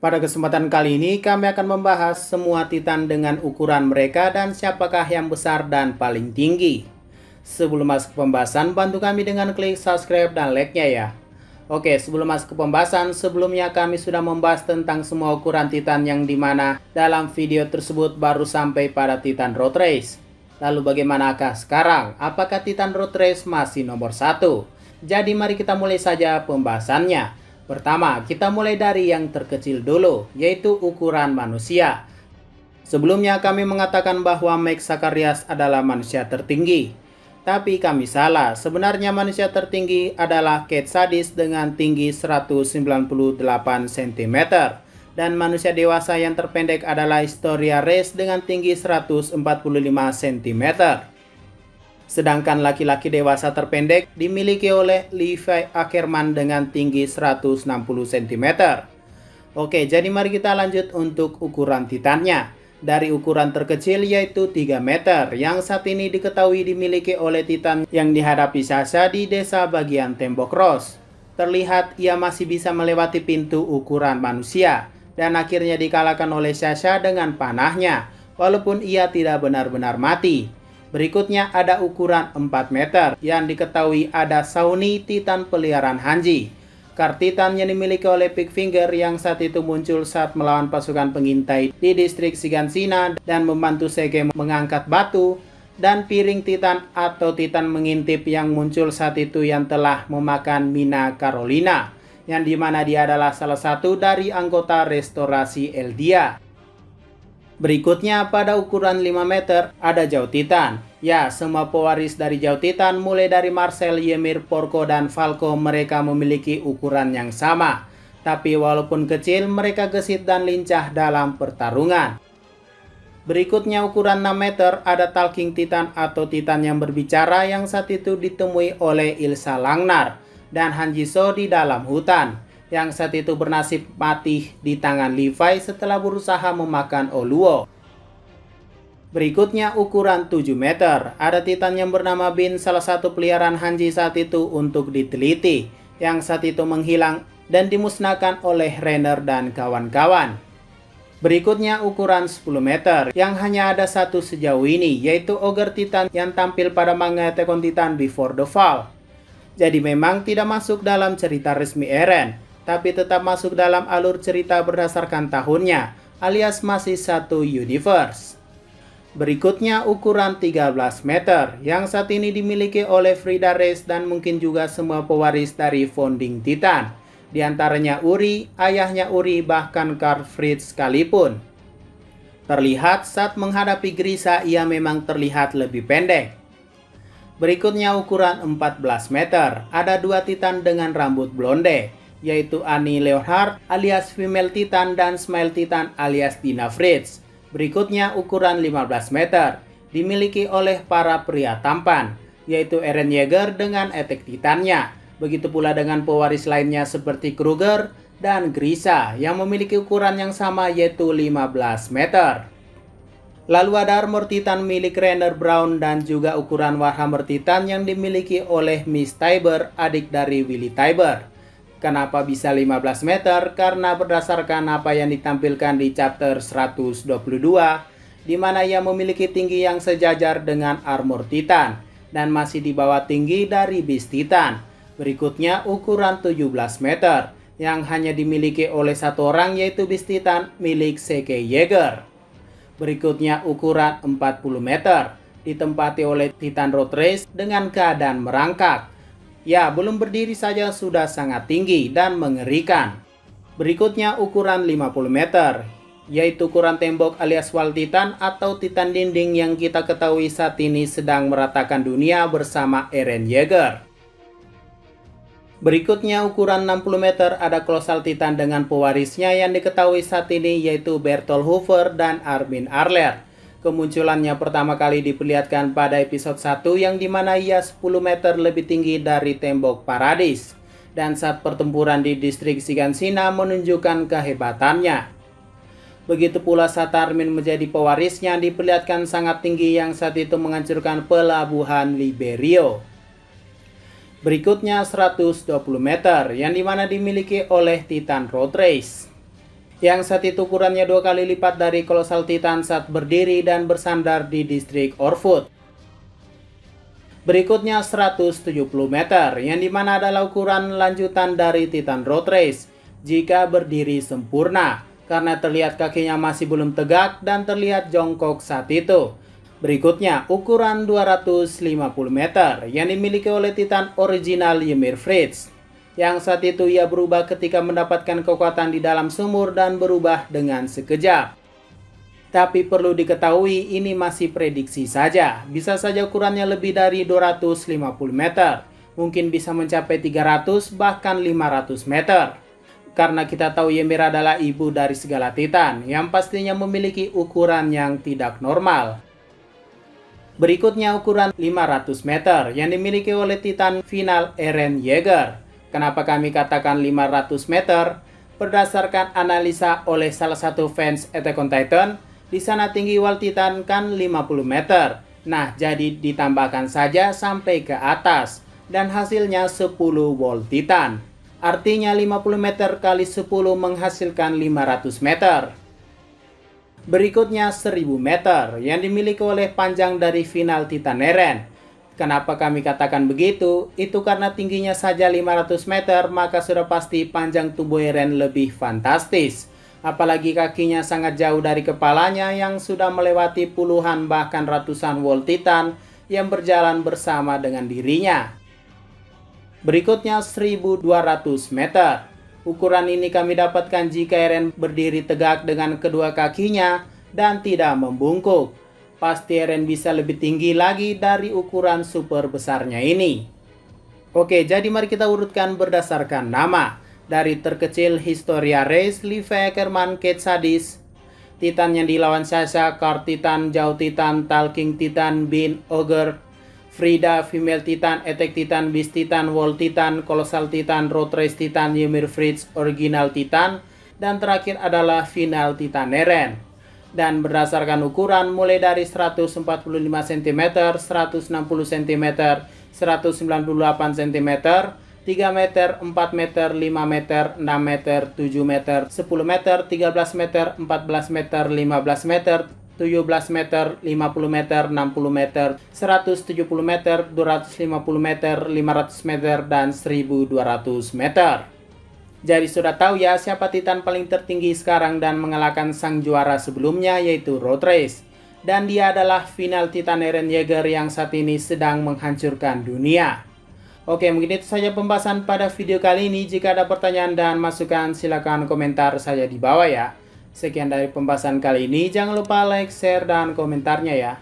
Pada kesempatan kali ini kami akan membahas semua Titan dengan ukuran mereka dan siapakah yang besar dan paling tinggi. Sebelum masuk ke pembahasan, bantu kami dengan klik subscribe dan like-nya ya. Oke, sebelum masuk ke pembahasan, sebelumnya kami sudah membahas tentang semua ukuran Titan yang dimana dalam video tersebut baru sampai pada Titan Road Race. Lalu bagaimanakah sekarang? Apakah Titan Road Race masih nomor 1? Jadi mari kita mulai saja pembahasannya. Pertama, kita mulai dari yang terkecil dulu, yaitu ukuran manusia. Sebelumnya kami mengatakan bahwa Mike Zacharias adalah manusia tertinggi. Tapi kami salah, sebenarnya manusia tertinggi adalah Kate Sadis dengan tinggi 198 cm. Dan manusia dewasa yang terpendek adalah Historia Reyes dengan tinggi 145 cm. Sedangkan laki-laki dewasa terpendek dimiliki oleh Levi Ackerman dengan tinggi 160 cm. Oke, jadi mari kita lanjut untuk ukuran Titannya. Dari ukuran terkecil yaitu 3 meter yang saat ini diketahui dimiliki oleh Titan yang dihadapi Sasha di desa bagian tembok Ross. Terlihat ia masih bisa melewati pintu ukuran manusia dan akhirnya dikalahkan oleh Sasha dengan panahnya walaupun ia tidak benar-benar mati. Berikutnya ada ukuran 4 meter yang diketahui ada Shawnee Titan peliharaan Hanji. Kar Titan yang dimiliki oleh Big Finger yang saat itu muncul saat melawan pasukan pengintai di distrik Shiganshina dan membantu Sege mengangkat batu. Dan piring Titan atau Titan mengintip yang muncul saat itu yang telah memakan Mina Carolina. Yang dimana dia adalah salah satu dari anggota restorasi Eldia. Berikutnya pada ukuran 5 meter ada Jauh Titan. Ya, semua pewaris dari Jauh Titan mulai dari Marcel, Ymir, Porco, dan Falco mereka memiliki ukuran yang sama. Tapi walaupun kecil mereka gesit dan lincah dalam pertarungan. Berikutnya ukuran 6 meter ada Talking Titan atau Titan yang berbicara yang saat itu ditemui oleh Ilsa Langnar dan Hanjiso di dalam hutan. Yang saat itu bernasib mati di tangan Levi setelah berusaha memakan Oluo. Berikutnya ukuran 7 meter. Ada Titan yang bernama Bin, salah satu peliharaan Hanji saat itu untuk diteliti. Yang saat itu menghilang dan dimusnahkan oleh Rainer dan kawan-kawan. Berikutnya ukuran 10 meter yang hanya ada satu sejauh ini, yaitu Ogre Titan yang tampil pada manga Attack on Titan Before the Fall. Jadi memang tidak masuk dalam cerita resmi Eren, tapi tetap masuk dalam alur cerita berdasarkan tahunnya, alias masih satu universe. Berikutnya ukuran 13 meter, yang saat ini dimiliki oleh Frida Reyes dan mungkin juga semua pewaris dari Founding Titan. Di antaranya Uri, ayahnya Uri, bahkan Karl Fritz sekalipun. Terlihat saat menghadapi Grisa ia memang terlihat lebih pendek. Berikutnya ukuran 14 meter, ada dua Titan dengan rambut blonde, yaitu Annie Leonhardt alias Female Titan dan Smile Titan alias Dina Fritz. Berikutnya ukuran 15 meter, dimiliki oleh para pria tampan, yaitu Eren Yeager dengan Attack Titannya. Begitu pula dengan pewaris lainnya seperti Kruger dan Grisa yang memiliki ukuran yang sama yaitu 15 meter. Lalu ada Armor Titan milik Rainer Brown dan juga ukuran Warhammer Titan yang dimiliki oleh Miss Tiber, adik dari Willy Tiber. Kenapa bisa 15 meter? Karena berdasarkan apa yang ditampilkan di chapter 122, di mana ia memiliki tinggi yang sejajar dengan Armor Titan dan masih di bawah tinggi dari Beast Titan. Berikutnya ukuran 17 meter yang hanya dimiliki oleh satu orang yaitu Beast Titan milik Seke Yeager. Berikutnya ukuran 40 meter ditempati oleh Titan Road Race dengan keadaan merangkak. Ya, belum berdiri saja sudah sangat tinggi dan mengerikan. Berikutnya ukuran 50 meter, yaitu ukuran tembok alias wall Titan atau Titan dinding yang kita ketahui saat ini sedang meratakan dunia bersama Eren Yeager. Berikutnya ukuran 60 meter ada Colossal Titan dengan pewarisnya yang diketahui saat ini yaitu Bertolt Hoover dan Armin Arler. Kemunculannya pertama kali diperlihatkan pada episode 1 yang dimana ia 10 meter lebih tinggi dari tembok Paradis. Dan saat pertempuran di distrik Shiganshina menunjukkan kehebatannya. Begitu pula saat Armin menjadi pewarisnya diperlihatkan sangat tinggi yang saat itu menghancurkan pelabuhan Liberio. Berikutnya 120 meter yang dimana dimiliki oleh Titan Road Race. yang saat itu ukurannya 2 kali lipat dari Colossal Titan saat berdiri dan bersandar di distrik Orfoot. Berikutnya 170 meter, yang dimana adalah ukuran lanjutan dari Titan Road Race jika berdiri sempurna, karena terlihat kakinya masih belum tegak dan terlihat jongkok saat itu. Berikutnya ukuran 250 meter, yang dimiliki oleh Titan original Ymir Fritz, yang saat itu ia berubah ketika mendapatkan kekuatan di dalam sumur dan berubah dengan sekejap. Tapi perlu diketahui ini masih prediksi saja, bisa saja ukurannya lebih dari 250 meter, mungkin bisa mencapai 300 bahkan 500 meter. Karena kita tahu Ymir adalah ibu dari segala Titan, yang pastinya memiliki ukuran yang tidak normal. Berikutnya ukuran 500 meter, yang dimiliki oleh Titan final Eren Yeager. Kenapa kami katakan 500 meter? Berdasarkan analisa oleh salah satu fans Attack on Titan, di sana tinggi wall Titan kan 50 meter. Nah, jadi ditambahkan saja sampai ke atas. Dan hasilnya 10 wall Titan. Artinya 50 meter kali 10 menghasilkan 500 meter. Berikutnya 1000 meter, yang dimiliki oleh panjang dari final Titan Eren. Kenapa kami katakan begitu? Itu karena tingginya saja 500 meter, maka sudah pasti panjang tubuh Eren lebih fantastis. Apalagi kakinya sangat jauh dari kepalanya yang sudah melewati puluhan bahkan ratusan wall Titan yang berjalan bersama dengan dirinya. Berikutnya 1200 meter. Ukuran ini kami dapatkan jika Eren berdiri tegak dengan kedua kakinya dan tidak membungkuk. Pasti Eren bisa lebih tinggi lagi dari ukuran super besarnya ini. Oke, jadi mari kita urutkan berdasarkan nama. Dari terkecil Historia Race, Levi Ackerman, Kate Sadis. Titan yang dilawan Sasha, Card Titan, Zhao Titan, Talking Titan, Bean Ogre, Frida, Female Titan, Attack Titan, Beast Titan, Wall Titan, Colossal Titan, Road Race Titan, Ymir Fritz, Original Titan, dan terakhir adalah Final Titan Eren. Dan berdasarkan ukuran mulai dari 145 cm, 160 cm, 198 cm, 3 meter, 4 meter, 5 meter, 6 meter, 7 meter, 10 meter, 13 meter, 14 meter, 15 meter, 17 meter, 50 meter, 60 meter, 170 meter, 250 meter, 500 meter, dan 1200 meter. Jadi sudah tahu ya siapa Titan paling tertinggi sekarang dan mengalahkan sang juara sebelumnya, yaitu Road Race. Dan dia adalah final Titan Eren Yeager yang saat ini sedang menghancurkan dunia. Oke, mungkin itu saja pembahasan pada video kali ini. Jika ada pertanyaan dan masukan, silakan komentar saya di bawah ya. Sekian dari pembahasan kali ini. Jangan lupa like, share, dan komentarnya ya.